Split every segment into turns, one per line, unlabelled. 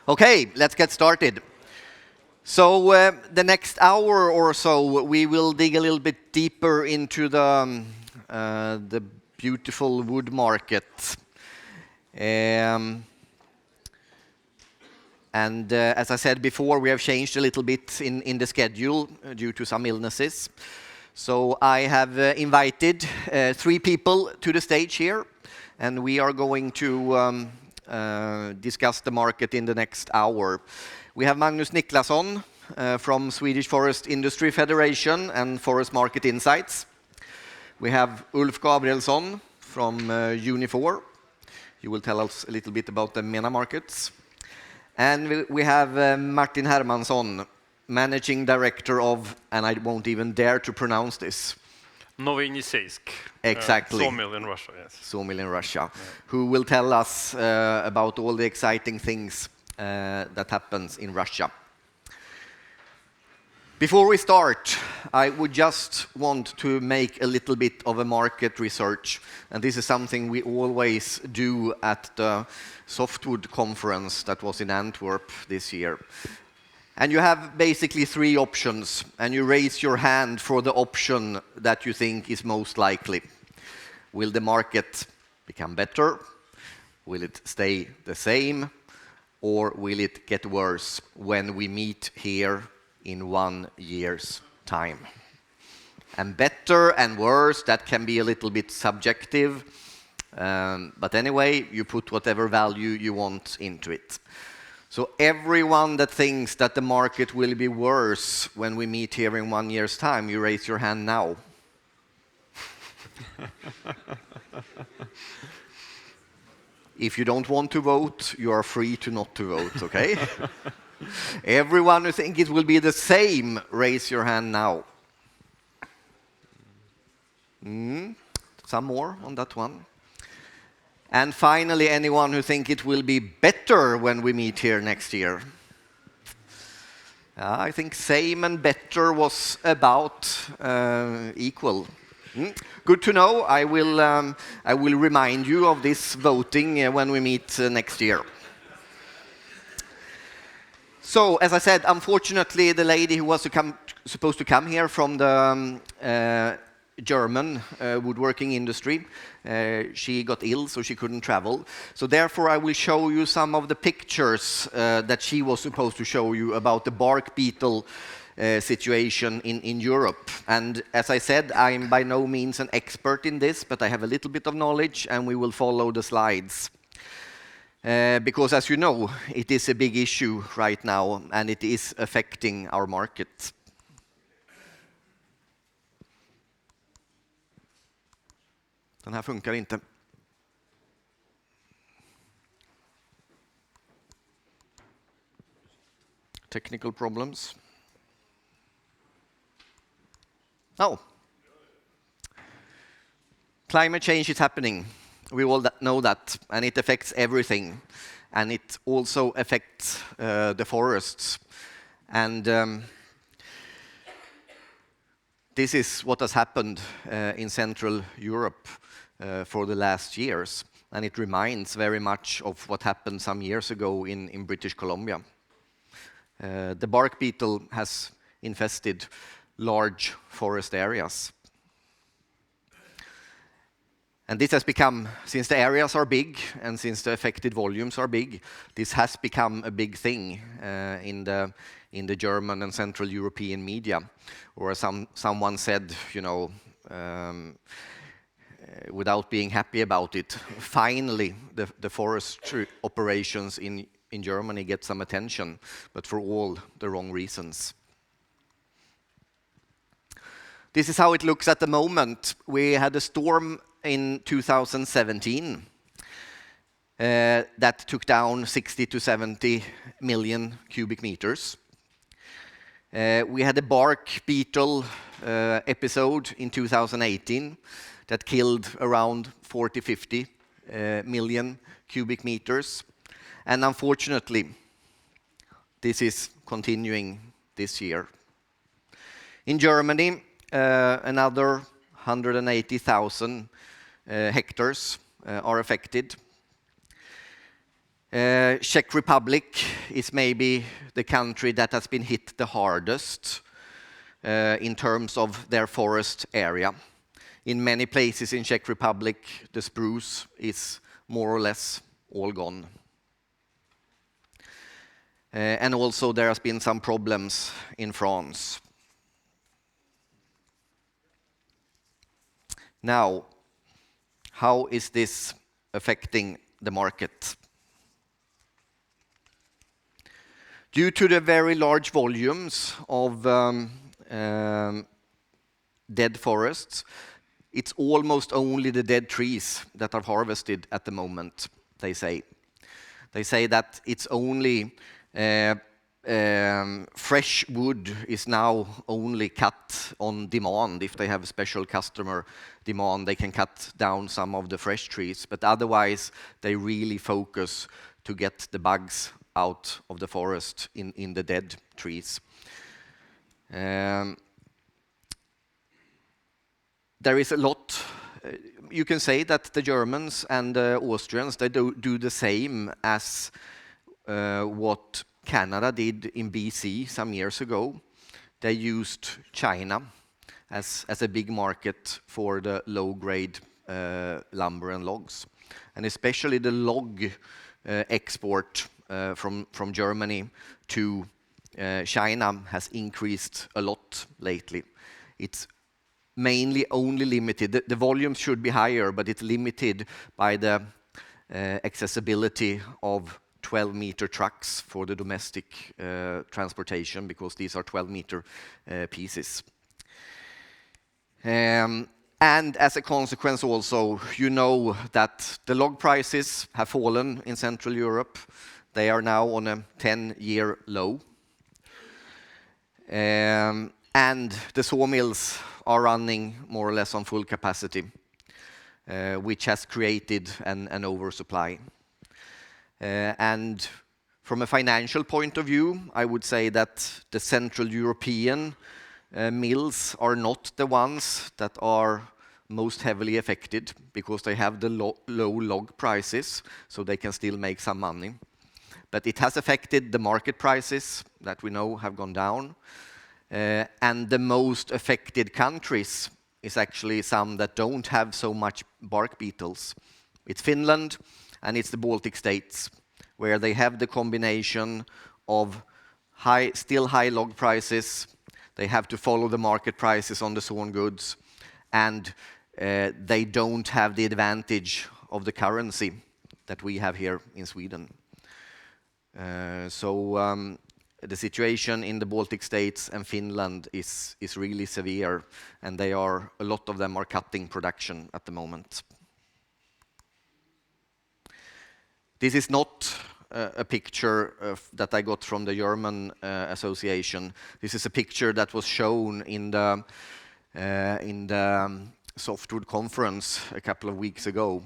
Okay, let's get started. So the next hour or so, we will dig a little bit deeper into the beautiful wood market. And as I said before, we have changed a little bit in the schedule due to some illnesses. So I have invited 3 people to the stage here, and we are going to discuss the market in the next hour. We have Magnus Niklasson from Swedish Forest Industry Federation and Forest Market Insights. We have Ulf Gabrielsson from Unifor. He will tell us a little bit about the MENA markets. And we have Martin Hermansson, Managing Director of, and I won't even dare to pronounce this.
Novoynisseysk.
Exactly.
Sawmill in Russia, yes.
Sawmill in Russia, who will tell us about all the exciting things that happens in Russia. Before we start, I would just want to make a little bit of a market research, and this is something we always do at the Softwood conference that was in Antwerp this year. And you have basically 3 options, and you raise your hand for the option that you think is most likely. Will the market become better? Will it stay the same? Or will it get worse when we meet here in 1 year's time? And better and worse, that can be a little bit subjective. But anyway, you put whatever value you want into it. So everyone that thinks that the market will be worse when we meet here in 1 year's time, you raise your hand now. If you don't want to vote, you are free to not to vote, okay? Everyone who thinks it will be the same, raise your hand now. Some more on that one. And finally, anyone who thinks it will be better when we meet here next year. I think same and better was about equal. Good to know. I will remind you of this voting when we meet next year. So, as I said, unfortunately, the lady who was supposed to come here from the German woodworking industry, she got ill, so she couldn't travel. So therefore, I will show you some of the pictures that she was supposed to show you about the bark beetle situation in Europe. And as I said, I'm by no means an expert in this, but I have a little bit of knowledge, and we will follow the slides. Because as you know, it is a big issue right now, and it is affecting our market. Den här funkar inte. Technical problems. Oh. Climate change is happening. We all know that, and it affects everything. And it also affects the forests. And this is what has happened in Central Europe for the last years. And it reminds very much of what happened some years ago in British Columbia. The bark beetle has infested large forest areas. And this has become, since the areas are big and since the affected volumes are big, this has become a big thing in the German and Central European media. Or as someone said, you know, without being happy about it, finally the forestry operations in Germany get some attention, but for all the wrong reasons. This is how it looks at the moment. We had a storm in 2017 that took down 60 to 70 million cubic meters. We had a bark beetle episode in 2018 that killed around 40-50 million cubic meters. And unfortunately, this is continuing this year. In Germany, another 180,000 hectares are affected. Czech Republic is maybe the country that has been hit the hardest in terms of their forest area. In many places in Czech Republic, the spruce is more or less all gone. And also there has been some problems in France. Now, how is this affecting the market? Due to the very large volumes of dead forests, it's almost only the dead trees that are harvested at the moment, they say. They say that it's only fresh wood is now only cut on demand. If they have a special customer demand, they can cut down some of the fresh trees, but otherwise they really focus to get the bugs out of the forest in the dead trees. There is a lot. You can say that the Germans and the Austrians, they do the same as what Canada did in BC some years ago. They used China as a big market for the low-grade lumber and logs. And especially the log export from Germany to China has increased a lot lately. It's mainly only limited. The volume should be higher, but it's limited by the accessibility of 12-meter trucks for the domestic transportation, because these are 12-meter pieces. And as a consequence also, you know that the log prices have fallen in Central Europe. They are now on a 10-year low. And the sawmills are running more or less on full capacity, which has created an oversupply. And from a financial point of view, I would say that the Central European mills are not the ones that are most heavily affected, because they have the low log prices, so they can still make some money. But it has affected the market prices that we know have gone down. And the most affected countries is actually some that don't have so much bark beetles. It's Finland and it's the Baltic states, where they have the combination of still high log prices. They have to follow the market prices on the sawn goods, and they don't have the advantage of the currency that we have here in Sweden. So the situation in the Baltic states and Finland is really severe, and a lot of them are cutting production at the moment. This is not a picture that I got from the German association. This is a picture that was shown in the softwood conference a couple of weeks ago.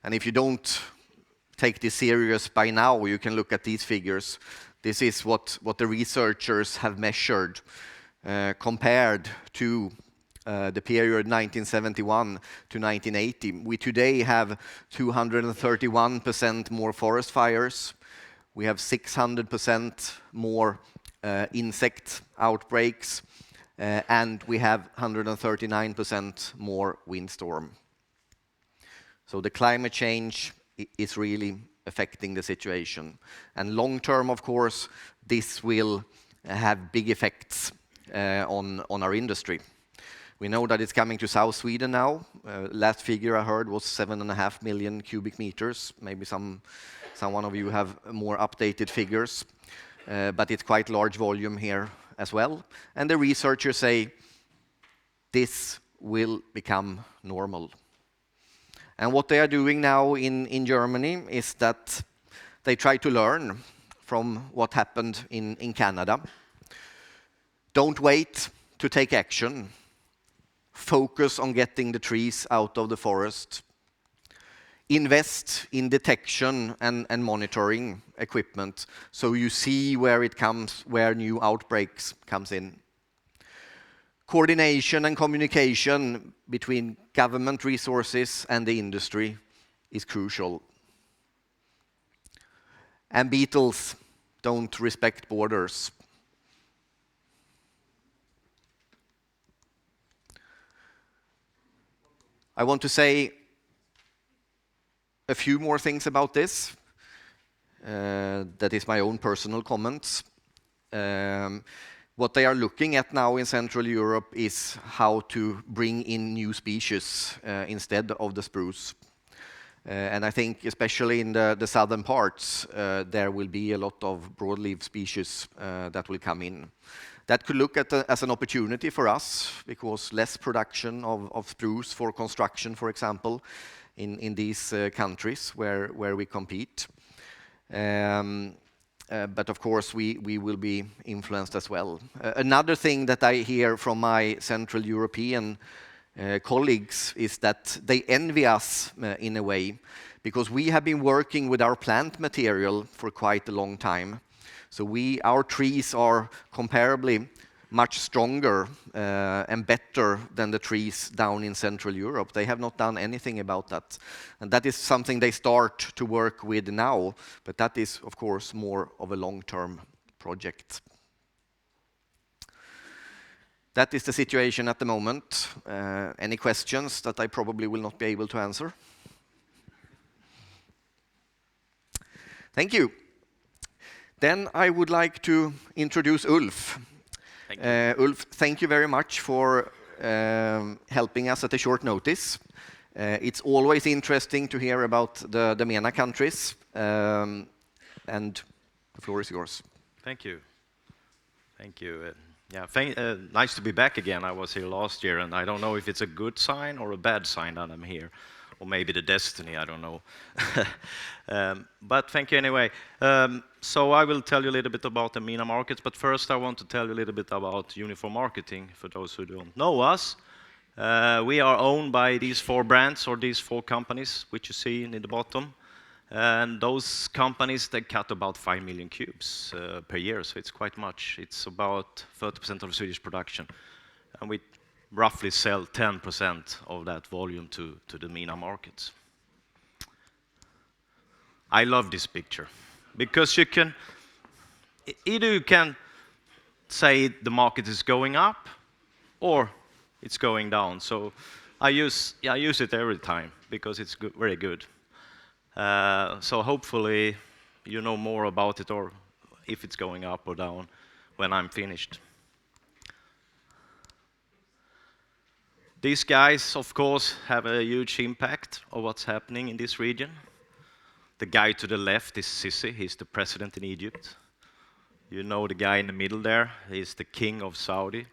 And if you don't take this serious by now, you can look at these figures. This is what the researchers have measured compared to the period 1971 to 1980. We today have 231% more forest fires. We have 600% more insect outbreaks, and we have 139% more windstorm. So the climate change is really affecting the situation. And long term, of course, this will have big effects on our industry. We know that it's coming to South Sweden now. Last figure I heard was 7.5 million cubic meters. Maybe someone of you have more updated figures, but it's quite large volume here as well. And the researchers say this will become normal. And what they are doing now in Germany is that they try to learn from what happened in Canada. Don't wait to take action. Focus on getting the trees out of the forest. Invest in detection and monitoring equipment, so you see where new outbreaks comes in. Coordination and communication between government resources and the industry is crucial. And beetles don't respect borders. I want to say a few more things about this. That is my own personal comments. What they are looking at now in Central Europe is how to bring in new species instead of the spruce. And I think especially in the southern parts, there will be a lot of broadleaf species that will come in. That could look at as an opportunity for us, because less production of spruce for construction, for example, in these countries where we compete. But of course, we will be influenced as well. Another thing that I hear from my Central European colleagues is that they envy us in a way, because we have been working with our plant material for quite a long time. So our trees are comparably much stronger and better than the trees down in Central Europe. They have not done anything about that. And that is something they start to work with now, but that is, of course, more of a long-term project. That is the situation at the moment. Any questions that I probably will not be able to answer? Thank you. Then I would like to introduce Ulf.
Thank you.
Ulf, thank you very much for helping us at a short notice. It's always interesting to hear about the MENA countries, and the floor is yours.
Thank you. Thank you. Nice to be back again. I was here last year, and I don't know if it's a good sign or a bad sign that I'm here, or maybe the destiny, I don't know. But thank you anyway. So I will tell you a little bit about the MENA markets, but first I want to tell you a little bit about Uniform Marketing, for those who don't know us. We are owned by these 4 brands, or these 4 companies, which you see in the bottom. And those companies, they cut about 5 million cubes per year, so it's quite much. It's about 30% of Swedish production. And we roughly sell 10% of that volume to the MENA markets. I love this picture, because either you can say the market is going up or it's going down. So I use it every time, because it's good, very good. So hopefully you know more about it, or if it's going up or down when I'm finished. These guys, of course, have a huge impact of what's happening in this region. The guy to the left is Sisi. He's the president in Egypt. You know the guy in the middle there. He's the king of Saudi.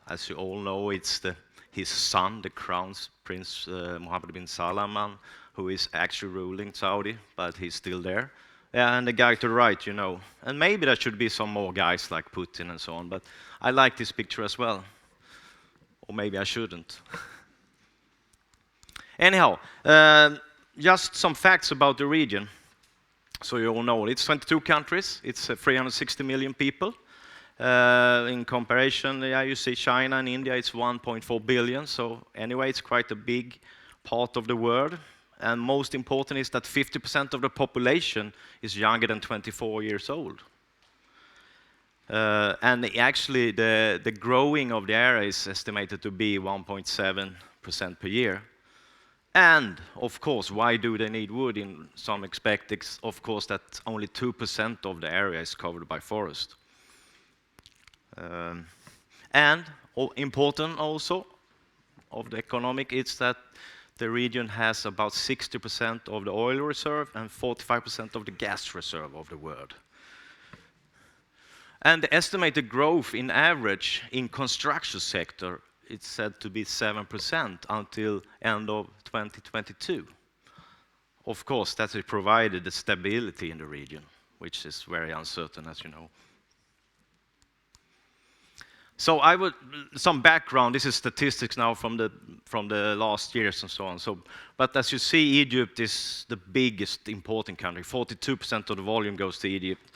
As you all know, it's his son, the crown prince Mohammed bin Salman, who is actually ruling Saudi, but he's still there. And the guy to the right, you know. And maybe there should be some more guys like Putin and so on, but I like this picture as well. Or maybe I shouldn't. Anyhow, just some facts about the region, so you all know. It's 22 countries, it's 360 million people. In comparison, you see China and India, it's 1.4 billion, so anyway, it's quite a big part of the world. And most important is that 50% of the population is younger than 24 years old. And actually, the growing of the area is estimated to be 1.7% per year. And, of course, why do they need wood? In some aspects, it's, of course, that only 2% of the area is covered by forest. And important also of the economic is that the region has about 60% of the oil reserve and 45% of the gas reserve of the world. And the estimated growth in average in construction sector, it's said to be 7% until end of 2022. Of course, that has provided the stability in the region, which is very uncertain, as you know. So some background. This is statistics now from the last years and so on. But as you see, Egypt is the biggest important country. 42% of the volume goes to Egypt.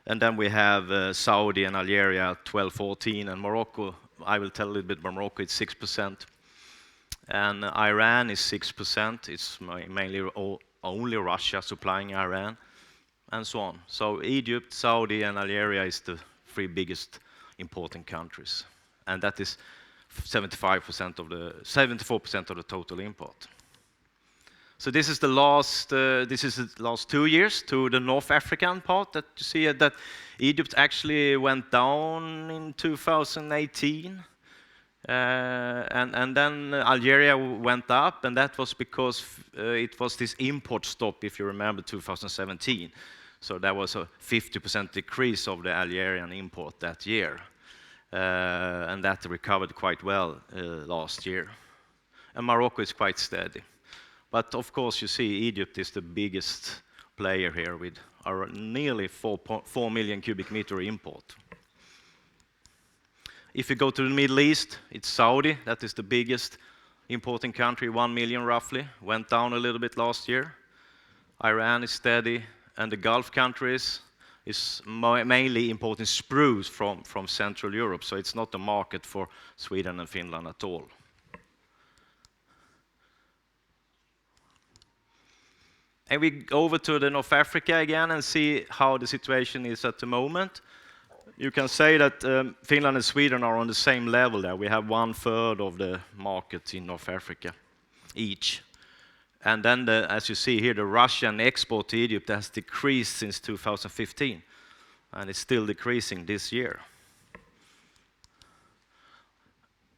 And then we have Saudi and Algeria, 12, 14, and Morocco. I will tell a little bit about Morocco, it's 6%. And Iran is 6%. It's mainly only Russia supplying Iran. and so on. So Egypt, Saudi, and Algeria is the 3 biggest importing countries, and that is 74% of the total import. So this is the last 2 years to the North African part that you see that Egypt actually went down in 2018. And then Algeria went up, and that was because it was this import stop, if you remember, 2017. So there was a 50% decrease of the Algerian import that year. And that recovered quite well last year. And Morocco is quite steady. But of course, you see Egypt is the biggest player here with nearly 4 million cubic meter import. If you go to the Middle East, it's Saudi, that is the biggest importing country, 1 million roughly, went down a little bit last year. Iran is steady, and the Gulf countries is mainly importing spruce from Central Europe, so it's not a market for Sweden and Finland at all. And we go over to the North Africa again and see how the situation is at the moment. You can say that Finland and Sweden are on the same level there. We have 1/3 of the market in North Africa each. And then, as you see here, the Russian export to Egypt has decreased since 2015, and it's still decreasing this year.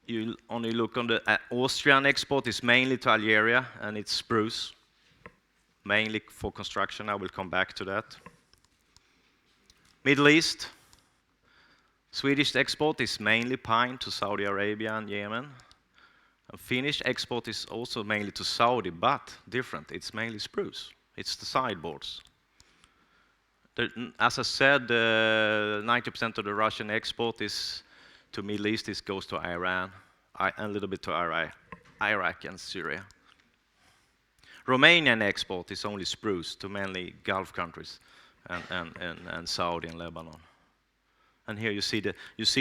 You only look on the Austrian export is mainly to Algeria, and it's spruce, mainly for construction. I will come back to that. Middle East. Swedish export is mainly pine to Saudi Arabia and Yemen. And Finnish export is also mainly to Saudi, but different. It's mainly spruce. It's the sideboards. As I said, 90% of the Russian export is to Middle East. This goes to Iran, and a little bit to Iraq and Syria. Romanian export is only spruce to mainly Gulf countries and Saudi and Lebanon. And here you see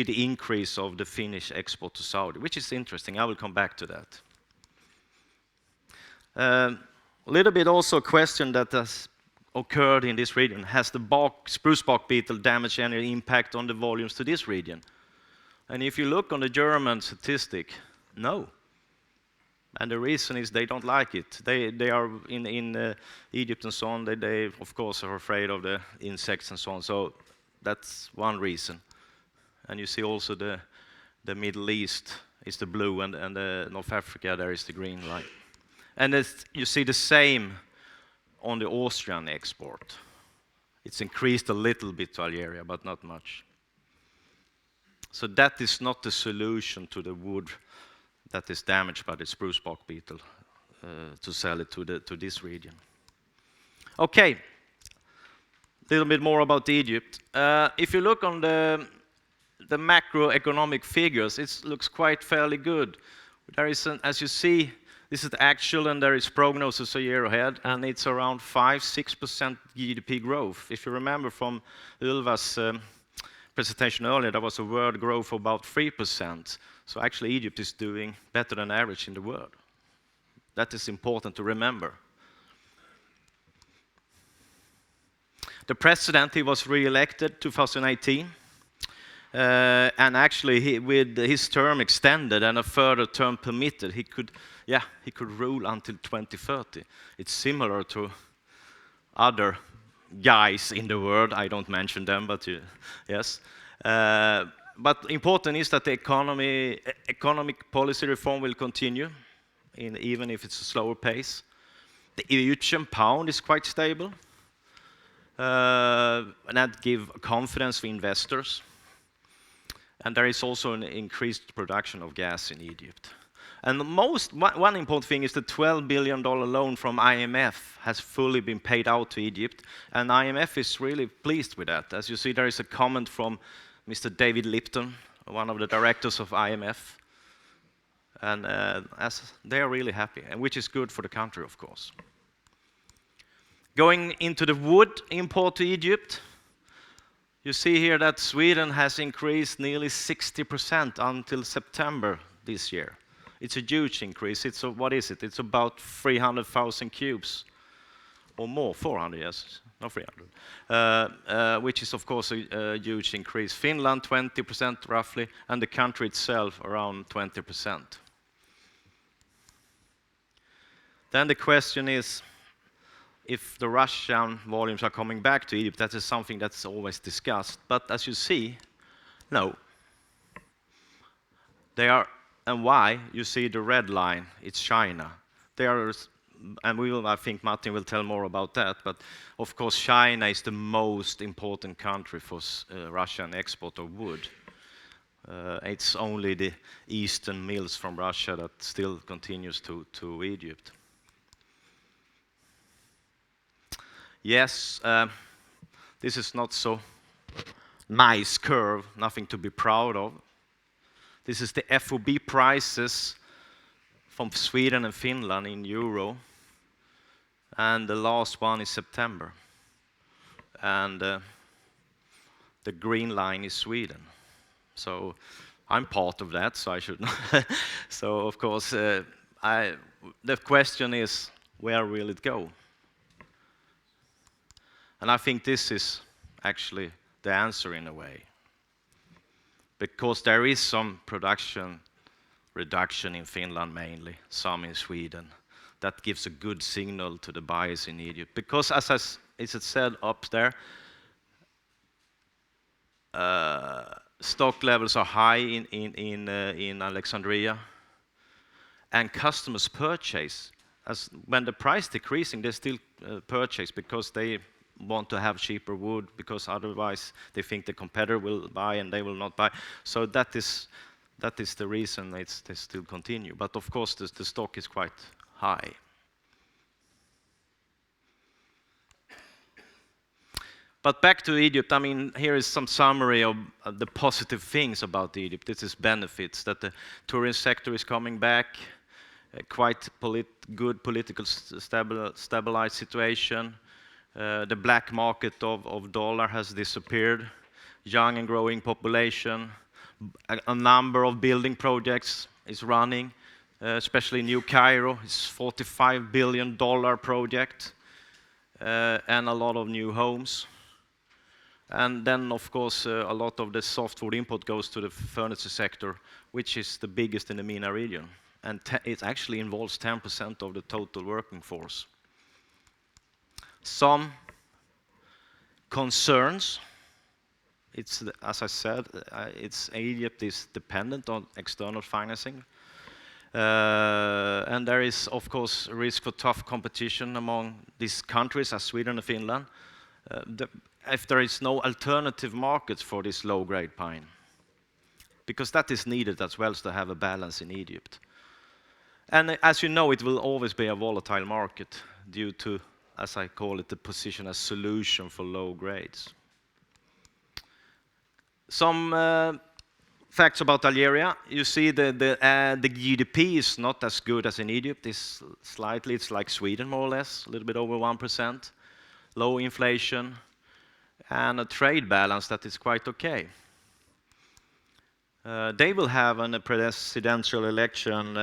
the increase of the Finnish export to Saudi, which is interesting. I will come back to that. A little bit also a question that has occurred in this region. Has the spruce bark beetle damage any impact on the volumes to this region? And if you look on the German statistic, no. And the reason is they don't like it. They are in Egypt and so on. They of course are afraid of the insects and so on. So that's one reason. And you see also the Middle East is the blue, and the North Africa there is the green line. And you see the same on the Austrian export. It's increased a little bit to Algeria, but not much. So that is not the solution to the wood that is damaged by the spruce bark beetle to sell it to this region. Okay, a little bit more about Egypt. If you look on the macroeconomic figures, it looks quite fairly good. There is, as you see, this is the actual, and there is prognosis a year ahead, and it's around 5-6% GDP growth. If you remember from Ylva's presentation earlier, there was a world growth of about 3%. So actually Egypt is doing better than average in the world. That is important to remember. The president, he was re-elected 2018. And actually, with his term extended and a further term permitted, he could rule until 2030. It's similar to other guys in the world. I don't mention them, but yes. But important is that the economic policy reform will continue, even if it's a slower pace. The Egyptian pound is quite stable, and that gives confidence for investors. And there is also an increased production of gas in Egypt. And one important thing is the $12 billion loan from IMF has fully been paid out to Egypt, and IMF is really pleased with that. As you see, there is a comment from Mr. David Lipton, one of the directors of IMF, and they are really happy, and which is good for the country, of course. Going into the wood import to Egypt, you see here that Sweden has increased nearly 60% until September this year. It's a huge increase. What is it? It's about 300,000 cubes or more, 400, yes. no 300, which is of course a huge increase. Finland 20% roughly, and the country itself around 20%. Then the question is, if the Russian volumes are coming back to Egypt, that is something that's always discussed. But as you see, no. They are, and why? You see the red line, it's China. They are, and I think Martin will tell more about that, but of course China is the most important country for Russian export of wood. It's only the eastern mills from Russia that still continues to Egypt. Yes, this is not so nice curve, nothing to be proud of. This is the FOB prices from Sweden and Finland in euro, and the last one is September. And the green line is Sweden. So I'm part of that, so I should know. So of course, the question is, where will it go? And I think this is actually the answer in a way. Because there is some production reduction in Finland mainly, some in Sweden. That gives a good signal to the buyers in Egypt. Because as it said up there, stock levels are high in Alexandria, and customers purchase. As when the price decreasing, they still purchase because they want to have cheaper wood, because otherwise they think the competitor will buy and they will not buy. So that is the reason they still continue. But of course, the stock is quite high. But back to Egypt, I mean, here is some summary of the positive things about Egypt. This is benefits, that the tourism sector is coming back, quite good political stabilized situation. The black market of dollar has disappeared, young and growing population, a number of building projects is running, especially New Cairo, it's $45 billion project, and a lot of new homes. And then, of course, a lot of the softwood import goes to the furniture sector, which is the biggest in the MENA region. And it actually involves 10% of the total working force. Some concerns. It's, as I said, Egypt is dependent on external financing. And there is, of course, a risk for tough competition among these countries as Sweden and Finland. If there is no alternative markets for this low-grade pine, because that is needed as well as to have a balance in Egypt. And as you know, it will always be a volatile market due to, as I call it, the position as solution for low grades. Some facts about Algeria. You see the GDP is not as good as in Egypt. It's like Sweden more or less, a little bit over 1%. Low inflation, and a trade balance that is quite okay. They will have a presidential election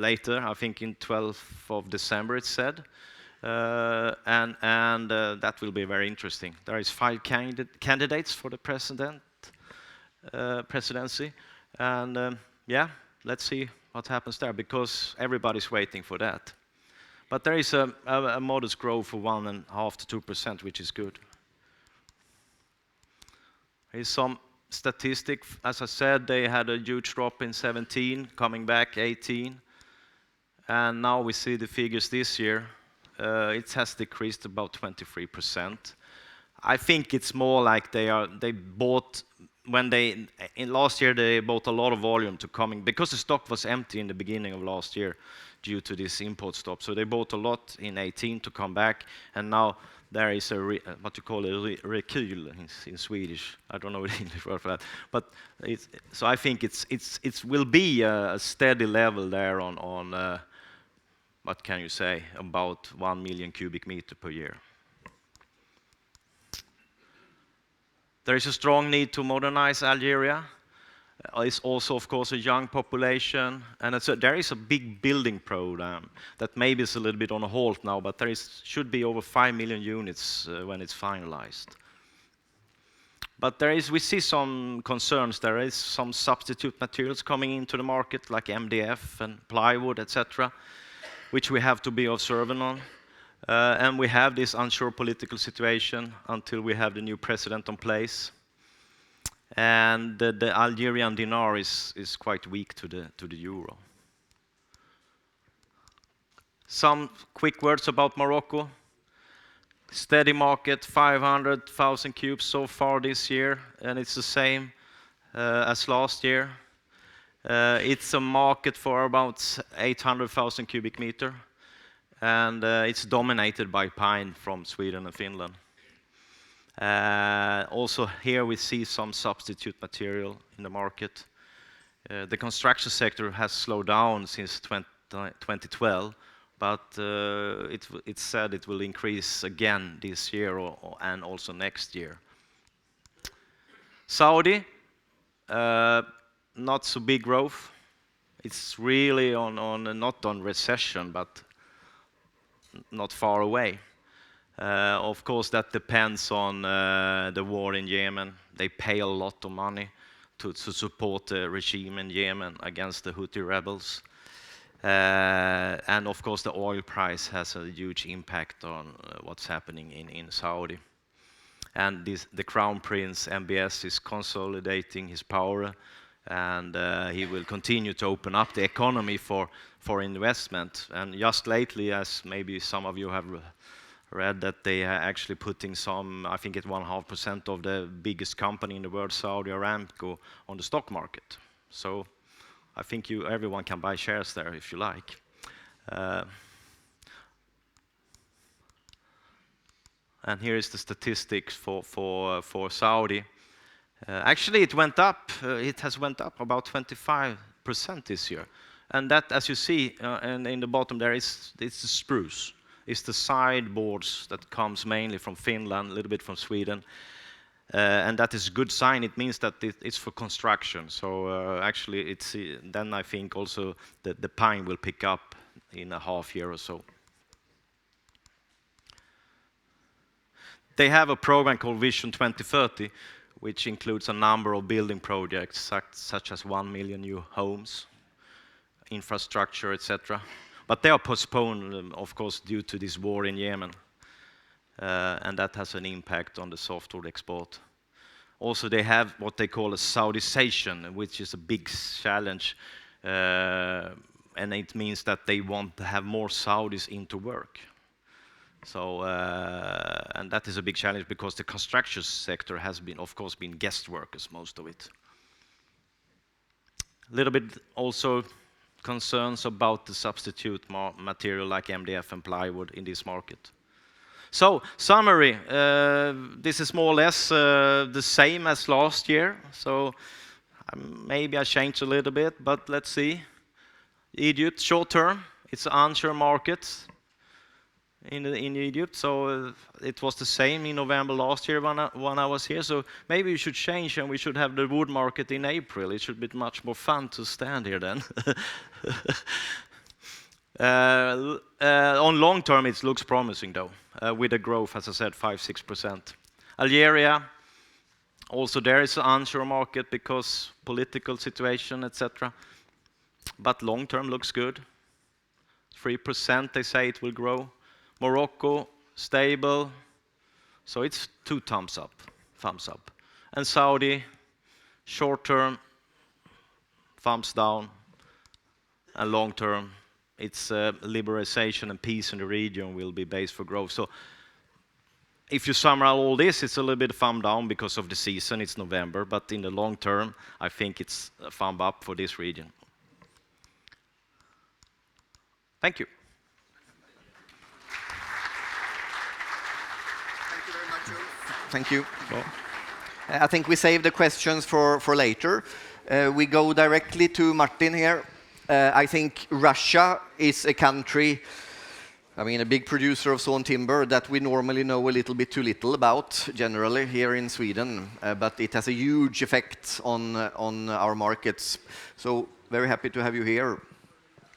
later, I think in 12th of December it's said, and that will be very interesting. There is 5 candidates for the presidency, and yeah, let's see what happens there, because everybody's waiting for that. But there is a modest growth of 1.5% to 2%, which is good. Here's some statistic. As I said, they had a huge drop in 17, coming back 18. And now we see the figures this year. It has decreased about 23%. I think it's more like they bought, in last year they bought a lot of volume to coming, because the stock was empty in the beginning of last year due to this import stop. So they bought a lot in 18 to come back, and now there is what you call a rekyl in Swedish. I don't know the English word for that. But so I think it will be a steady level there on what can you say, about 1 million cubic meter per year. There is a strong need to modernize Algeria. It's also, of course, a young population, and there is a big building program that maybe is a little bit on a halt now, but should be over 5 million units when it's finalized. But we see some concerns. There is some substitute materials coming into the market, like MDF and plywood, etc., which we have to be observant on. And we have this unsure political situation until we have the new president in place. And the Algerian dinar is quite weak to the euro. Some quick words about Morocco. Steady market, 500,000 cubes so far this year, and it's the same as last year. It's a market for about 800,000 cubic meter, and it's dominated by pine from Sweden and Finland. Also here we see some substitute material in the market. The construction sector has slowed down since 2012, but it's said it will increase again this year and also next year. Saudi, not so big growth. It's really not on recession, but not far away. Of course, that depends on the war in Yemen. They pay a lot of money to support the regime in Yemen against the Houthi rebels. And of course, the oil price has a huge impact on what's happening in Saudi. And the Crown Prince, MBS, is consolidating his power, and he will continue to open up the economy for investment. And just lately, as maybe some of you have read, that they are actually putting some, I think it's 1.5% of the biggest company in the world, Saudi Aramco, on the stock market. So I think everyone can buy shares there if you like. And here is the statistics for Saudi. Actually, it went up. It has went up about 25% this year, and that, as you see, and in the bottom there, it's the spruce. It's the sideboards that comes mainly from Finland, a little bit from Sweden. And that is a good sign. It means that it's for construction. So actually, then I think also that the pine will pick up in a half year or so. They have a program called Vision 2030, which includes a number of building projects, such as 1 million new homes, infrastructure, etc. But they are postponed, of course, due to this war in Yemen. And that has an impact on the softwood export. Also, they have what they call a Saudization, which is a big challenge. And it means that they want to have more Saudis into work. So, and that is a big challenge because the construction sector has been, of course, been guest workers, most of it. A little bit also concerns about the substitute material like MDF and plywood in this market. So, summary, this is more or less the same as last year. So, maybe I changed a little bit, but let's see. Egypt, short term, it's an unsure market in Egypt. So, it was the same in November last year when I was here. So, maybe we should change and we should have the wood market in April. It should be much more fun to stand here then. On long term, it looks promising though, with a growth, as I said, 5-6%. Algeria, also there is an unsure market because political situation, etc. But long term looks good. 3% they say it will grow. Morocco, stable. So it's 2 thumbs up. And Saudi, short term, thumbs down. And long term, it's liberalization and peace in the region will be base for growth. So if you summarize all this, it's a little bit thumb down because of the season, it's November, but in the long term, I think it's a thumb up for this region. Thank you.
Thank you very much, Ulf. Thank you. I think we save the questions for later. We go directly to Martin here. I think Russia is a country I mean, a big producer of sawn timber that we normally know a little bit too little about generally here in Sweden, but it has a huge effect on our markets. So very happy to have you here.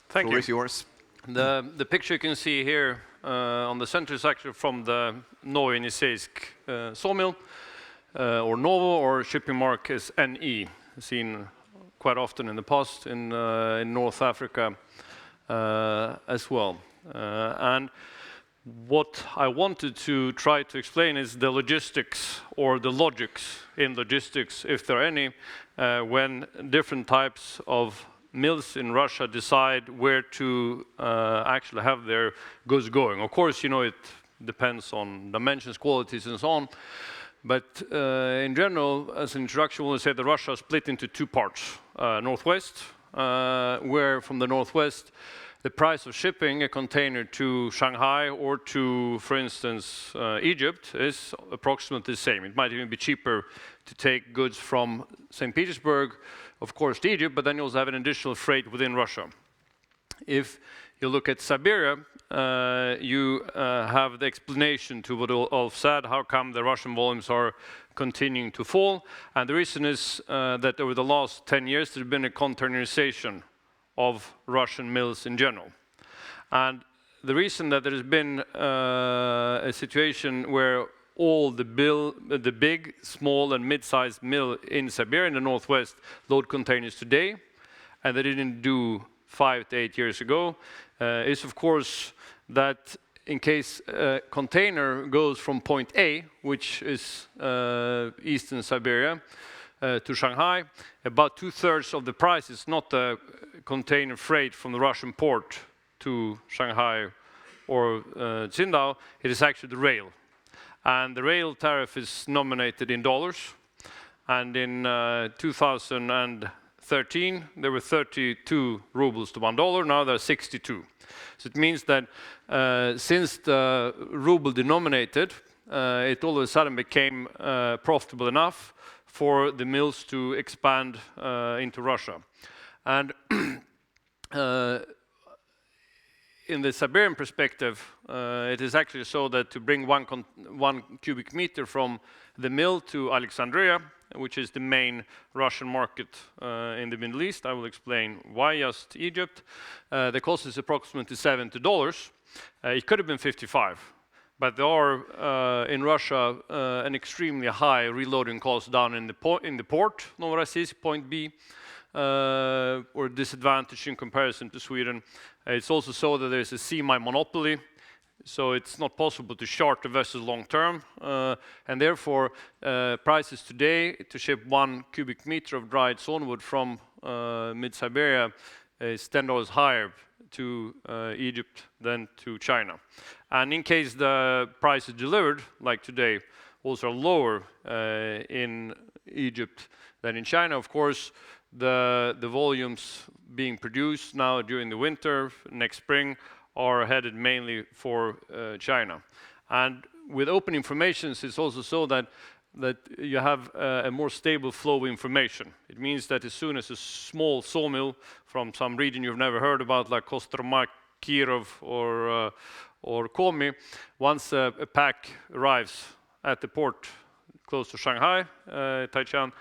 Thank
Floor
you.
is yours.
The picture you can see here on the center is actually from the Nowy Nicejsk sawmill, or Novo, or shipping mark is NE, seen quite often in the past in North Africa as well. And what I wanted to try to explain is the logistics, or the logics in logistics, if there are any, when different types of mills in Russia decide where to actually have their goods going. Of course, you know, it depends on dimensions, qualities, and so on. But in general, as an introduction, we'll say that Russia is split into two parts. Northwest, where from the northwest, the price of shipping a container to Shanghai or to, for instance, Egypt is approximately the same. It might even be cheaper to take goods from St. Petersburg, of course, to Egypt, but then you also have an additional freight within Russia. If you look at Siberia, you have the explanation to what Ulf said, how come the Russian volumes are continuing to fall. And the reason is that over the last 10 years, there's been a containerization of Russian mills in general. And the reason that there has been a situation where all the big, small, and mid-sized mill in Siberia in the northwest load containers today, and they didn't do 5 to 8 years ago, is of course that in case a container goes from point A, which is eastern Siberia, to Shanghai, about 2/3 of the price is not the container freight from the Russian port to Shanghai or Qingdao, it is actually the rail. And the rail tariff is nominated in dollars. And in 2013, there were 32 rubles to $1. Now there are 62. So it means that since the ruble denominated, it all of a sudden became profitable enough for the mills to expand into Russia. And in the Siberian perspective, it is actually so that to bring one cubic meter from the mill to Alexandria, which is the main Russian market in the Middle East, I will explain why just Egypt, the cost is approximately $70. It could have been 55. But there are in Russia an extremely high reloading cost down in the port, Novorossiysk, point B, or disadvantage in comparison to Sweden. It's also so that there's a semi-monopoly, so it's not possible to charter vessels long term, and therefore prices today to ship 1 cubic meter of dried sawnwood from mid-Siberia is $10 higher to Egypt than to China. And in case the price is delivered, like today, also lower in Egypt than in China, of course, the volumes being produced now during the winter, next spring, are headed mainly for China. And with open informations, it's also so that you have a more stable flow of information. It means that as soon as a small sawmill from some region you've never heard about, like Kostroma, Kirov, or Komi, once a pack arrives at the port close to Shanghai, Taichan,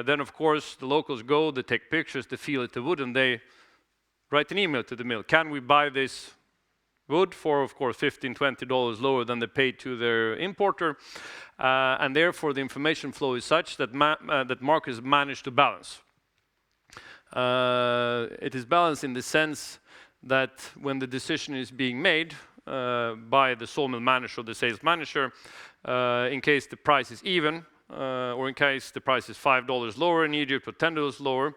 then of course the locals go, they take pictures, they feel the wood, and they write an email to the mill. Can we buy this wood for, of course, $15, $20 lower than they paid to their importer? And therefore the information flow is such that that markets manage to balance. It is balanced in the sense that when the decision is being made by the sawmill manager or the sales manager, in case the price is even, or in case the price is $5 lower in Egypt or $10 lower,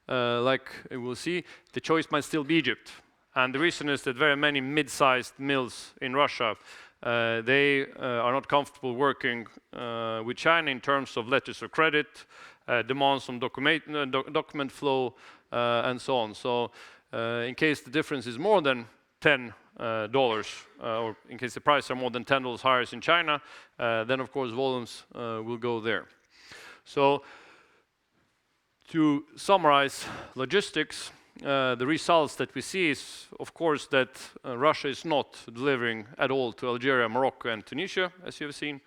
like we'll see, the choice might still be Egypt. And the reason is that very many mid-sized mills in Russia, they are not comfortable working with China in terms of letters of credit, demands on document flow, and so on. So in case the difference is more than $10, or in case the prices are more than $10 higher in China, then of course volumes will go there. So to summarize logistics, the results that we see is, of course, that Russia is not delivering at all to Algeria, Morocco, and Tunisia, as you have seen.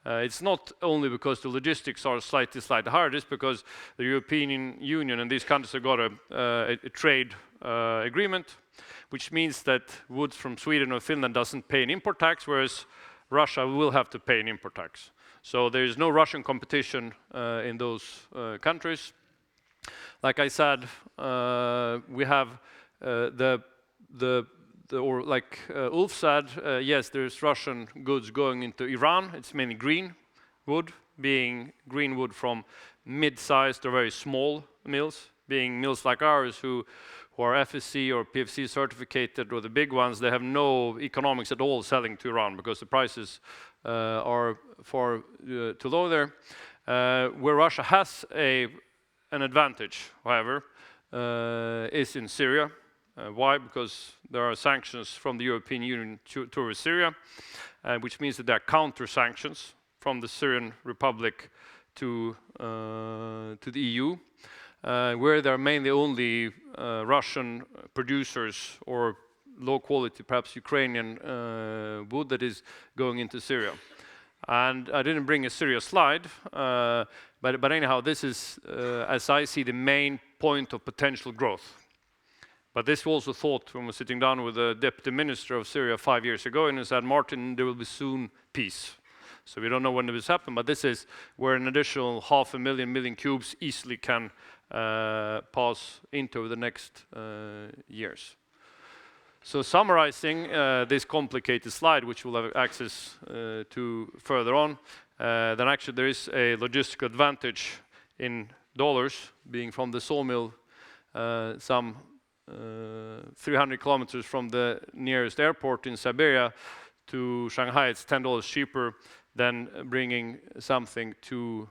It's not only because the logistics are slightly higher, it's because the European Union and these countries have got a trade agreement, which means that wood from Sweden or Finland doesn't pay an import tax, whereas Russia will have to pay an import tax. So there is no Russian competition in those countries. Like I said, we have or like Ulf said, yes, there's Russian goods going into Iran. It's mainly green wood, being green wood from mid-sized or very small mills, being mills like ours who are FSC or PFC certificated, or the big ones. They have no economics at all selling to Iran because the prices are far too low there. Where Russia has an advantage, however, is in Syria. Why? Because there are sanctions from the European Union towards Syria, which means that there are counter-sanctions from the Syrian Republic to the EU, where there are mainly only Russian producers or low-quality, perhaps Ukrainian wood that is going into Syria. And I didn't bring a Syria slide, but anyhow, this is, as I see, the main point of potential growth. But this we also thought when we were sitting down with the deputy minister of Syria 5 years ago, and he said, Martin, there will be soon peace. So we don't know when this will happen, but this is where an additional 500,000 million cubes easily can pass into the next years. So summarizing this complicated slide, which we'll have access to further on, then actually there is a logistical advantage in dollars, being from the sawmill some 300 kilometers from the nearest airport in Siberia to Shanghai. It's $10 cheaper than bringing something to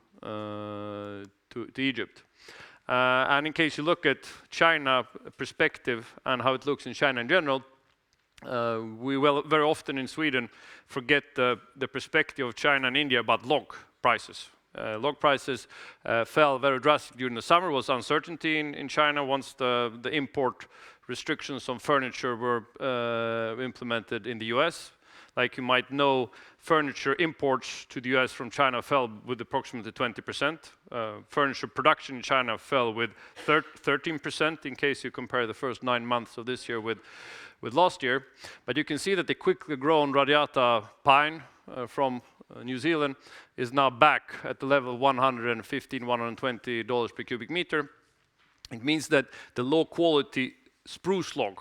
Egypt. And in case you look at China perspective and how it looks in China in general, we very often in Sweden forget the perspective of China and India about log prices. Log prices fell very drastically during the summer. Was uncertainty in China once the import restrictions on furniture were implemented in the US. Like you might know, furniture imports to the US from China fell with approximately 20%. Furniture production in China fell with 13%, in case you compare the first 9 months of this year with last year. But you can see that the quickly grown radiata pine from New Zealand is now back at the level of $115, $120 per cubic meter. It means that the low quality spruce log,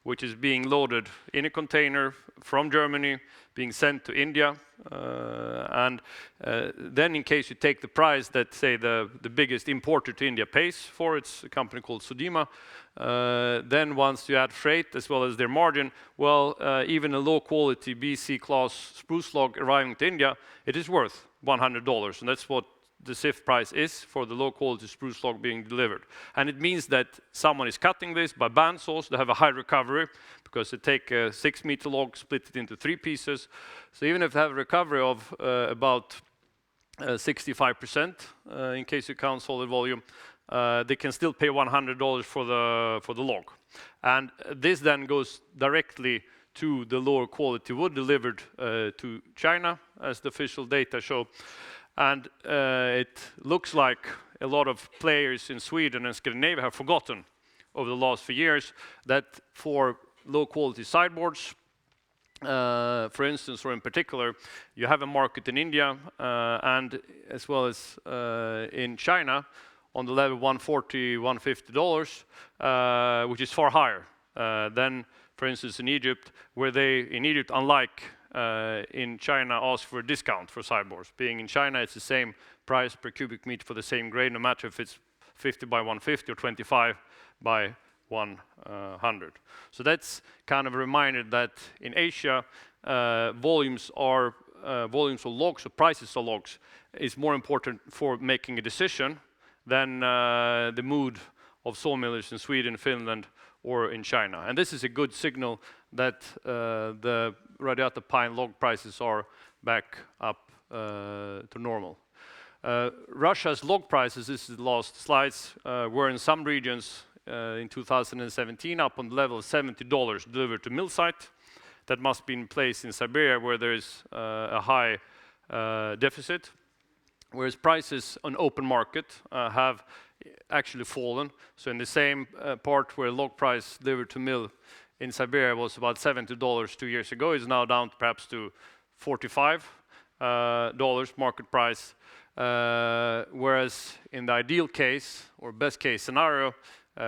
which is being loaded in a container from Germany, being sent to India, and then in case you take the price that, say, the biggest importer to India pays for, it's a company called Sudima, then once you add freight as well as their margin, well, even a low quality BC class spruce log arriving to India, it is worth $100, and that's what the SIF price is for the low quality spruce log being delivered. And it means that someone is cutting this by bandsaws. They have a high recovery because they take a 6-meter log, split it into 3 pieces. So even if they have a recovery of about 65%, in case you count solid volume, they can still pay $100 for the log. And this then goes directly to the lower quality wood delivered to China, as the official data show. And it looks like a lot of players in Sweden and Scandinavia have forgotten over the last few years that for low quality sideboards, for instance, or in particular, you have a market in India and as well as in China on the level $140, $150, which is far higher than, for instance, in Egypt, where they, in Egypt, unlike in China, ask for a discount for sideboards. Being in China, it's the same price per cubic meter for the same grade, no matter if it's 50 by 150 or 25 by 100. So that's kind of a reminder that in Asia, volumes of logs, or prices of logs, is more important for making a decision than the mood of sawmillers in Sweden, Finland, or in China. And this is a good signal that the radiata pine log prices are back up to normal. Russia's log prices, this is the last slides, were in some regions in 2017 up on the level of $70 delivered to mill site. That must be in place in Siberia where there is a high deficit, whereas prices on open market have actually fallen. So in the same part where log price delivered to mill in Siberia was about $70 2 years ago, is now down perhaps to $45 market price. Whereas in the ideal case or best case scenario,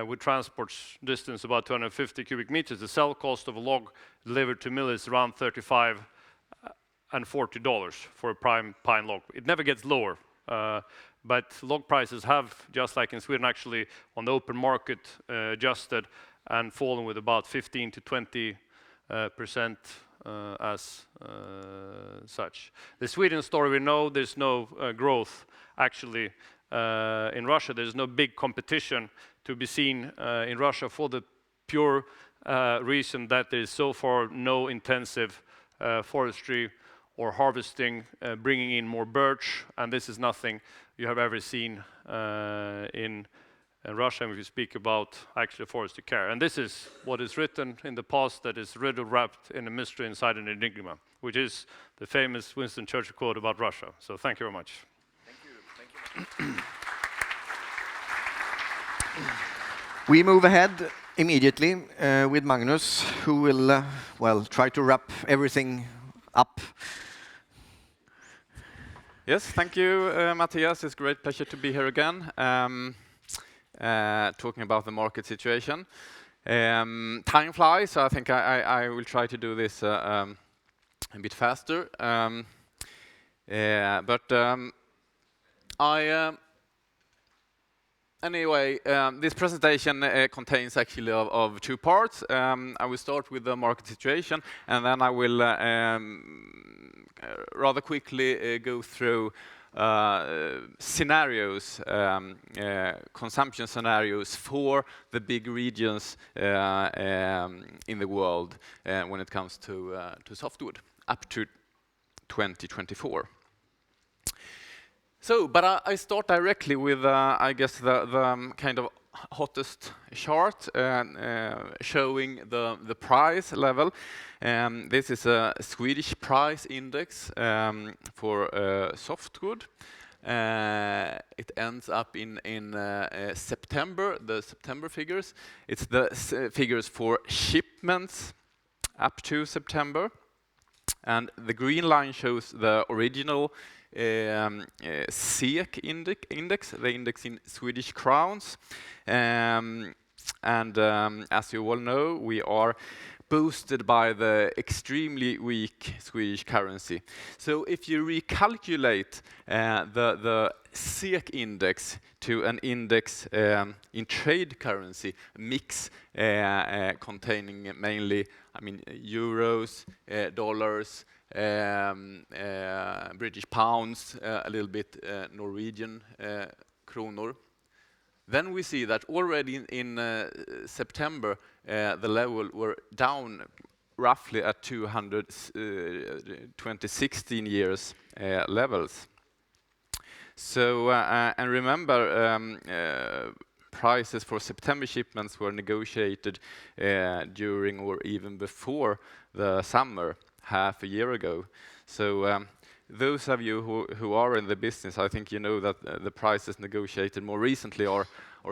with transport distance about 250 cubic meters, the sell cost of a log delivered to mill is around $35 and $40 for a prime pine log. It never gets lower, but log prices have, just like in Sweden, actually on the open market adjusted and fallen with about 15 to 20% as such. The Sweden story, we know there's no growth actually in Russia. There's no big competition to be seen in Russia for the pure reason that there is so far no intensive forestry or harvesting bringing in more birch, and this is nothing you have ever seen in Russia if you speak about actually forestry care. And this is what is written in the past that is riddle wrapped in a mystery inside an enigma, which is the famous Winston Churchill quote about Russia. So thank you very much.
Thank you.
We move ahead immediately with Magnus, who will, well, try to wrap everything up.
Yes, thank you, Mathias. It's a great pleasure to be here again, talking about the market situation. Time flies, so I think I will try to do this a bit faster. Anyway, this presentation contains actually of two parts. I will start with the market situation, and then I will rather quickly go through scenarios, consumption scenarios for the big regions in the world when it comes to softwood up to 2024. So, but I start directly with, I guess, the kind of hottest chart showing the price level. This is a Swedish price index for softwood. It ends up in September, the September figures. It's the figures for shipments up to September. And the green line shows the original SEK index, the index in Swedish crowns. As you all know, we are boosted by the extremely weak Swedish currency. So if you recalculate the SEK index to an index in trade currency mix containing mainly, I mean, euros, dollars, British pounds, a little bit Norwegian kronor. Then we see that already in September, the level were down roughly at 2016 years levels. So, and remember, prices for September shipments were negotiated during or even before the summer, half a year ago. So those of you who are in the business, I think you know that the prices negotiated more recently are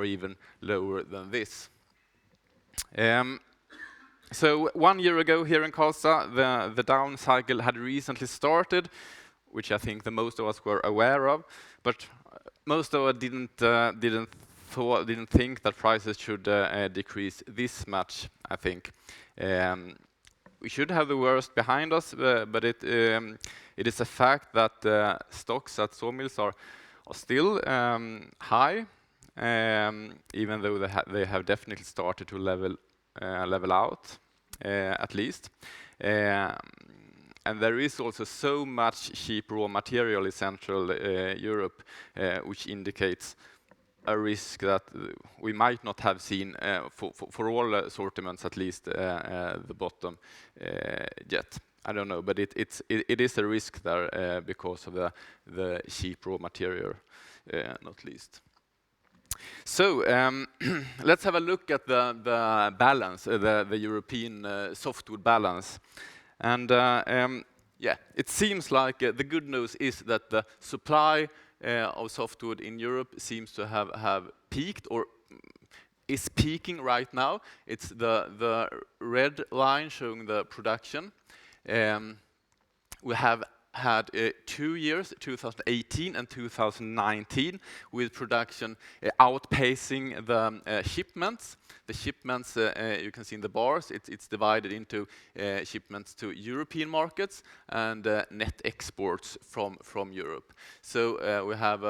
even lower than this. So 1 year ago here in Karlstad, the down cycle had recently started, which I think the most of us were aware of, but most of us didn't think that prices should decrease this much, I think. We should have the worst behind us, but it is a fact that stocks at sawmills are still high, even though they have definitely started to level out, at least. And there is also so much cheap raw material in Central Europe, which indicates a risk that we might not have seen for all assortments, at least the bottom yet. I don't know, but it is a risk there because of the cheap raw material, not least. So let's have a look at the balance, the European softwood balance. And yeah, it seems like the good news is that the supply of softwood in Europe seems to have peaked, or is peaking right now. It's the red line showing the production. We have had 2 years, 2018 and 2019, with production outpacing the shipments. The shipments, you can see in the bars, it's divided into shipments to European markets and net exports from Europe. So we have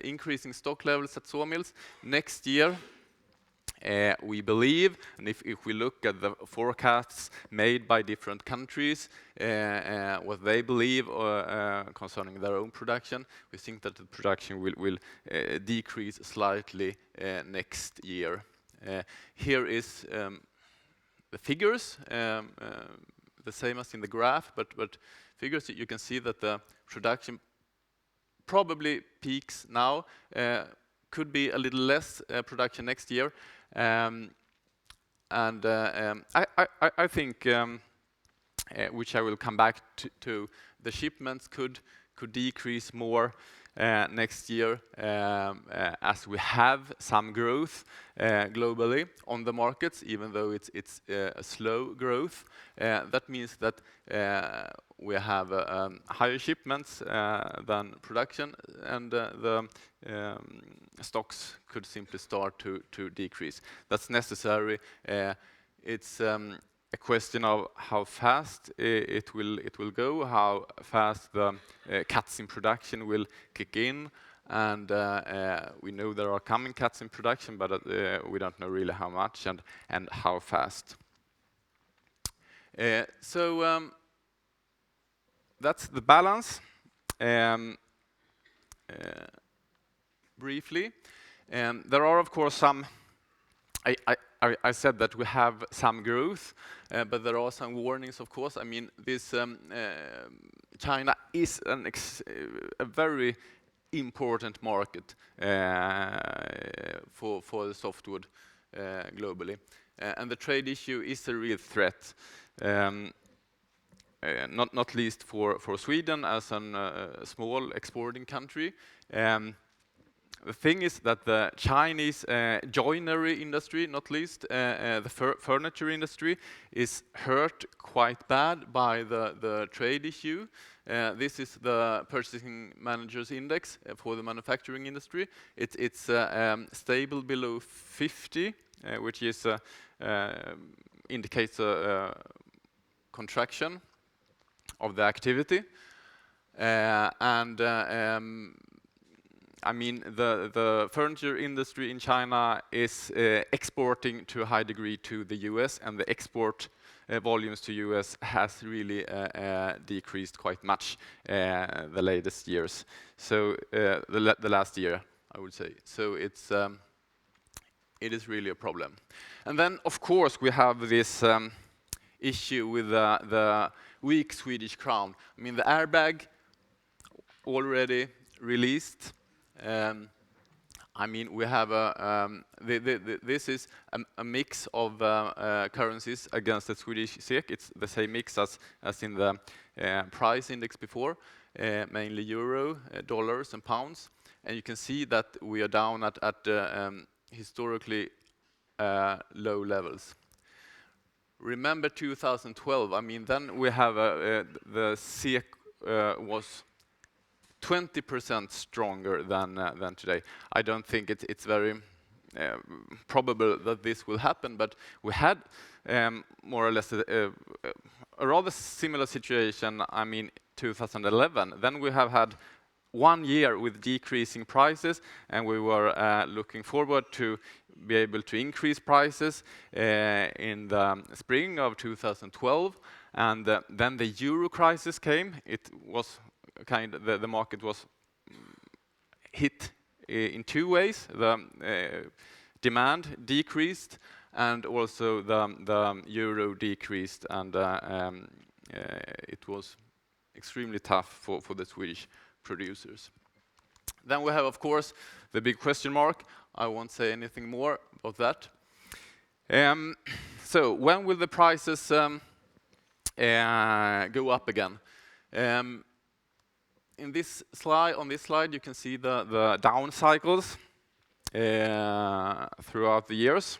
increasing stock levels at sawmills. Next year, we believe, and if we look at the forecasts made by different countries, what they believe concerning their own production, we think that the production will decrease slightly next year. Here is the figures, the same as in the graph, but figures, you can see that the production probably peaks now, could be a little less production next year. I think, which I will come back to, the shipments could decrease more next year, as we have some growth globally on the markets, even though it's a slow growth. That means that we have higher shipments than production, and the stocks could simply start to decrease. That's necessary. It's a question of how fast it will go, how fast the cuts in production will kick in, and we know there are coming cuts in production, but we don't know really how much and how fast. So that's the balance. Briefly, there are of course some. I said that we have some growth, but there are some warnings, of course. I mean, this China is a very important market for the softwood globally, and the trade issue is a real threat. Not least for Sweden as a small exporting country. The thing is that the Chinese joinery industry, not least the furniture industry, is hurt quite bad by the trade issue. This is the Purchasing Managers Index for the manufacturing industry. It's stable below 50, which is indicates a contraction of the activity. I mean, the furniture industry in China is exporting to a high degree to the US, and the export volumes to US has really decreased quite much the latest years. So the last year, I would say. So it is really a problem. And then, of course, we have this issue with the weak Swedish crown. I mean, the airbag already released. I mean, we have this is a mix of currencies against the Swedish SEK. It's the same mix as in the price index before, mainly euro, dollars, and pounds. And you can see that we are down at historically low levels. Remember 2012? I mean, then we have the SEK was 20% stronger than today. I don't think it's very probable that this will happen, but we had more or less a rather similar situation, I mean, 2011. Then we have had 1 year with decreasing prices, and we were looking forward to be able to increase prices in the spring of 2012, and then the euro crisis came. It was the market was hit in 2 ways. The demand decreased, and also the euro decreased, and it was extremely tough for the Swedish producers. Then we have, of course, the big question mark. I won't say anything more about that. So when will the prices go up again? On this slide, you can see the down cycles throughout the years.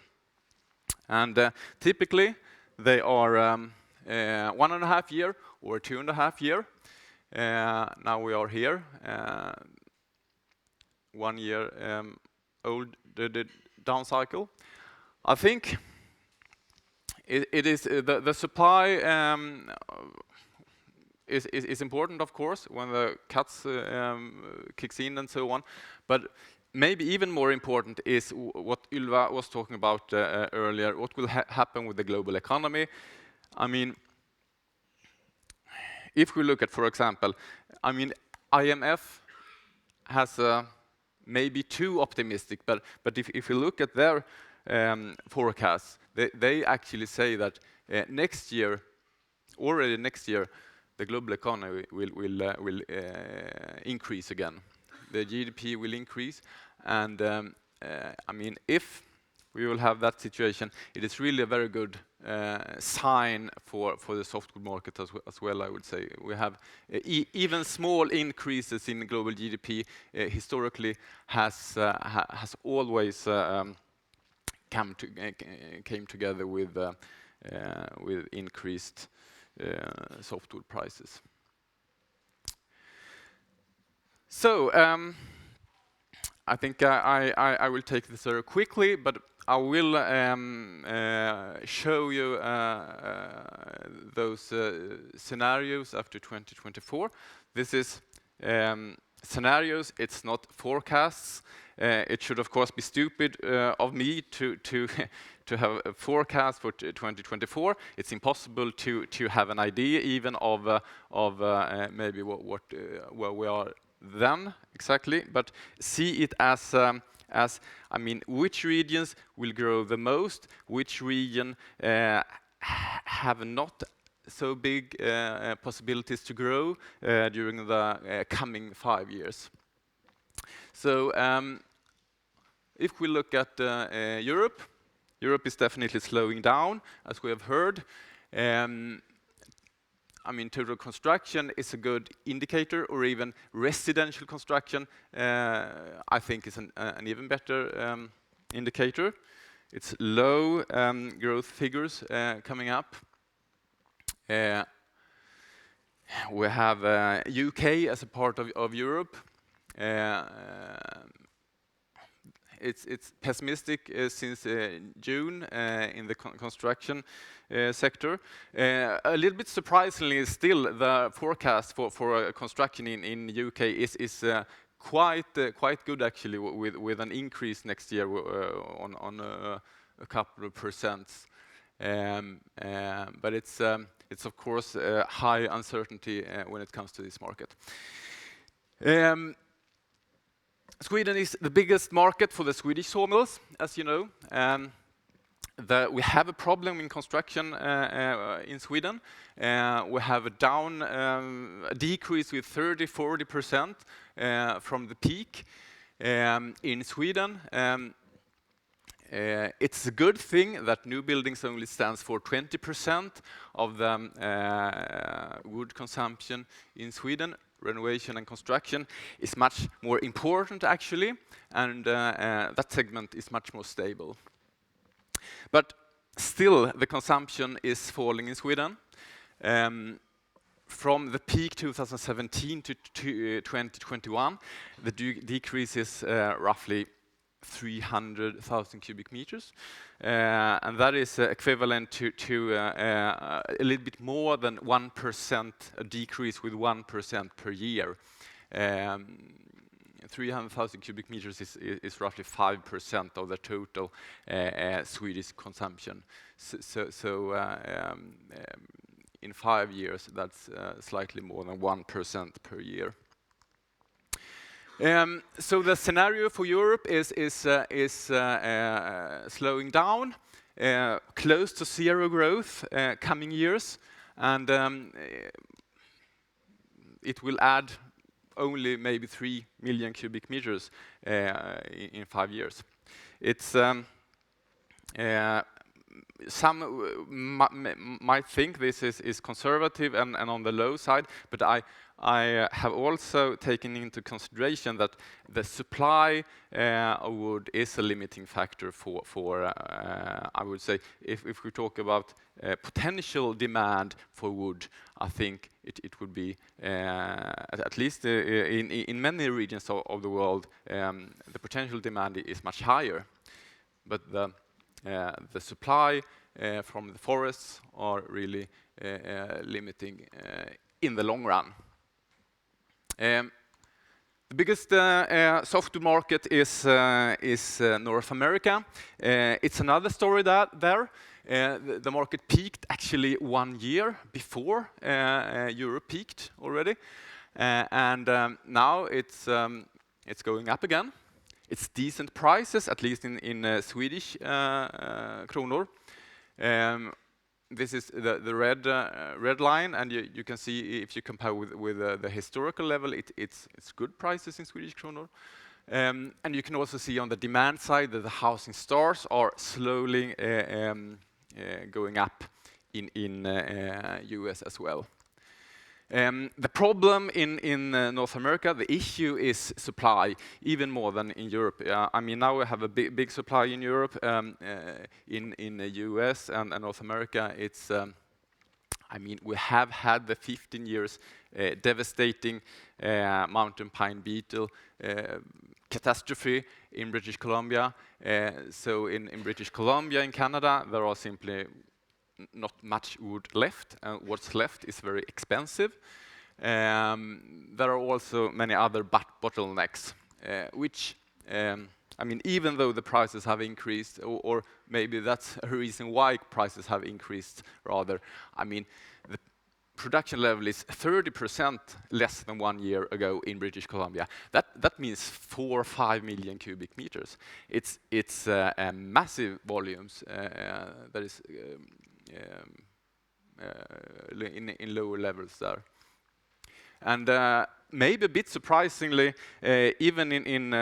And typically, they are 1.5 year or 2.5 year. Now we are here, 1 year old, the down cycle. I think it is the supply is important, of course, when the cuts kicks in and so on. But maybe even more important is what Ylva was talking about earlier. What will happen with the global economy? I mean, if we look at, for example, I mean, IMF has maybe too optimistic, but if you look at their forecasts, they actually say that next year, already next year, the global economy will increase again. The GDP will increase, and I mean, if we will have that situation, it is really a very good sign for the softwood market as well, I would say. We have even small increases in global GDP historically has always came together with increased softwood prices. So I think I will take this very quickly, but I will show you those scenarios after 2024. This is scenarios, it's not forecasts. It should of course be stupid of me to have a forecast for 2024. It's impossible to have an idea even of maybe where we are then exactly, but see it as I mean, which regions will grow the most, which region have not so big possibilities to grow during the coming 5 years. So if we look at Europe is definitely slowing down, as we have heard. I mean, total construction is a good indicator, or even residential construction, I think is an even better indicator. It's low growth figures coming up. We have UK as a part of Europe. It's pessimistic since June in the construction sector. A little bit surprisingly, still the forecast for construction in UK is quite good actually, with an increase next year on a couple of percent. But it's of course high uncertainty when it comes to this market. Sweden is the biggest market for the Swedish sawmills, as you know. We have a problem in construction in Sweden. We have a decrease with 30-40% from the peak in Sweden. It's a good thing that new buildings only stands for 20% of the wood consumption in Sweden. Renovation and construction is much more important actually, and that segment is much more stable. But still, the consumption is falling in Sweden. From the peak 2017 to 2021, the decrease is roughly 300,000 cubic meters, and that is equivalent to a little bit more than 1%, a decrease with 1% per year. 300,000 cubic meters is roughly 5% of the total Swedish consumption. So in 5 years, that's slightly more than 1% per year. So the scenario for Europe is slowing down, close to zero growth coming years, and it will add only maybe 3 million cubic meters in 5 years. It's some might think this is conservative and on the low side, but I have also taken into consideration that the supply of wood is a limiting factor for I would say, if we talk about potential demand for wood, I think it would be at least in many regions of the world, the potential demand is much higher, but the supply from the forests are really limiting in the long run. The biggest softwood market is North America. It's another story there. The market peaked actually 1 year before Europe peaked already, and now it's going up again. It's decent prices, at least in Swedish kronor. This is the red line, and you can see if you compare with the historical level, it's good prices in Swedish kronor. And you can also see on the demand side that the housing starts are slowly going up in US as well. The problem in North America, the issue is supply, even more than in Europe. I mean, now we have a big supply in Europe. In the US and North America, it's, I mean, we have had the 15 years devastating mountain pine beetle catastrophe in British Columbia. So in British Columbia, in Canada, there are simply not much wood left, and what's left is very expensive. There are also many other bottlenecks, which, I mean, even though the prices have increased, or maybe that's a reason why prices have increased rather, I mean, the production level is 30% less than 1 year ago in British Columbia. That means 4 or 5 million cubic meters. It's massive volumes that is in lower levels there. And maybe a bit surprisingly, even in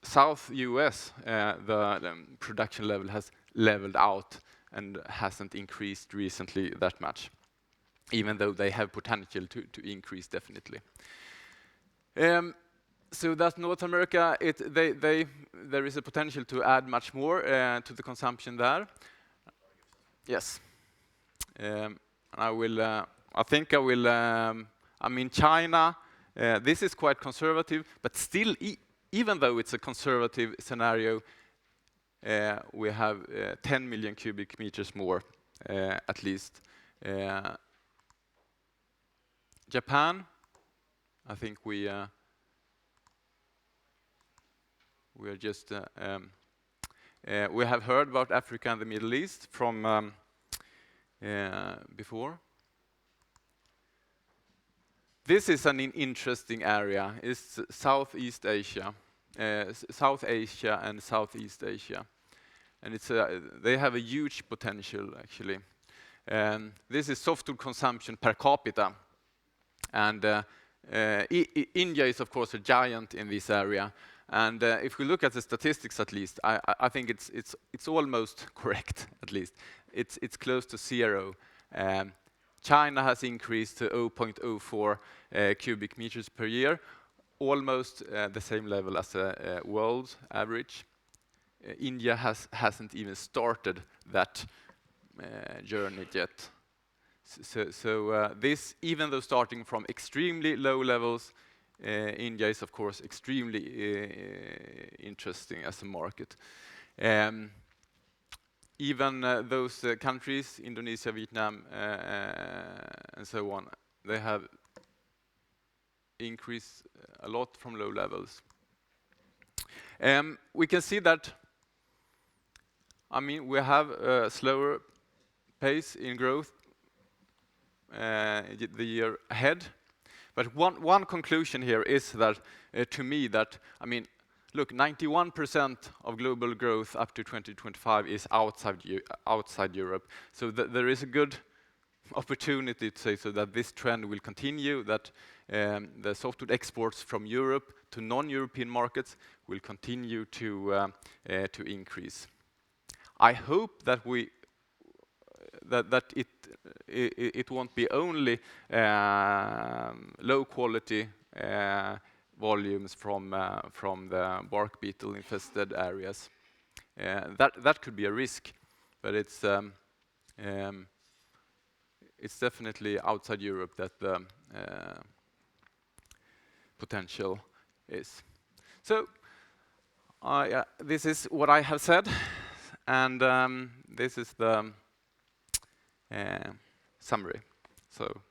South US, the production level has leveled out and hasn't increased recently that much, even though they have potential to increase definitely. So that's North America. There is a potential to add much more to the consumption there. Yes. I think I will, I mean, China, this is quite conservative, but still, even though it's a conservative scenario, we have 10 million cubic meters more, at least. Japan, I think we are just, we have heard about Africa and the Middle East from before. This is an interesting area. It's Southeast Asia, South Asia and Southeast Asia, and it's they have a huge potential actually. This is softwood consumption per capita, and India is of course a giant in this area. And if we look at the statistics, at least, I think it's almost correct. At least it's close to 0. China has increased to 0.04 cubic meters per year, almost the same level as the world average. India hasn't even started that journey yet. So this, even though starting from extremely low levels, India is of course extremely interesting as a market. Even those countries, Indonesia, Vietnam, and so on, they have increased a lot from low levels. We can see that, I mean, we have a slower pace in growth the year ahead. But one conclusion here is that, to me, that, I mean, look, 91% of global growth up to 2025 is outside Europe. So there is a good opportunity to say so that this trend will continue, that the softwood exports from Europe to non-European markets will continue to increase. I hope that it won't be only low quality volumes from the bark beetle infested areas. That could be a risk, but it's definitely outside Europe that the potential is. So this is what I have said, and this is the summary. So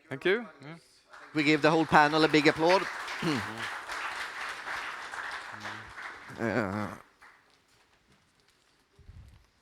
thank you. Yeah.
We give the whole panel a big applause.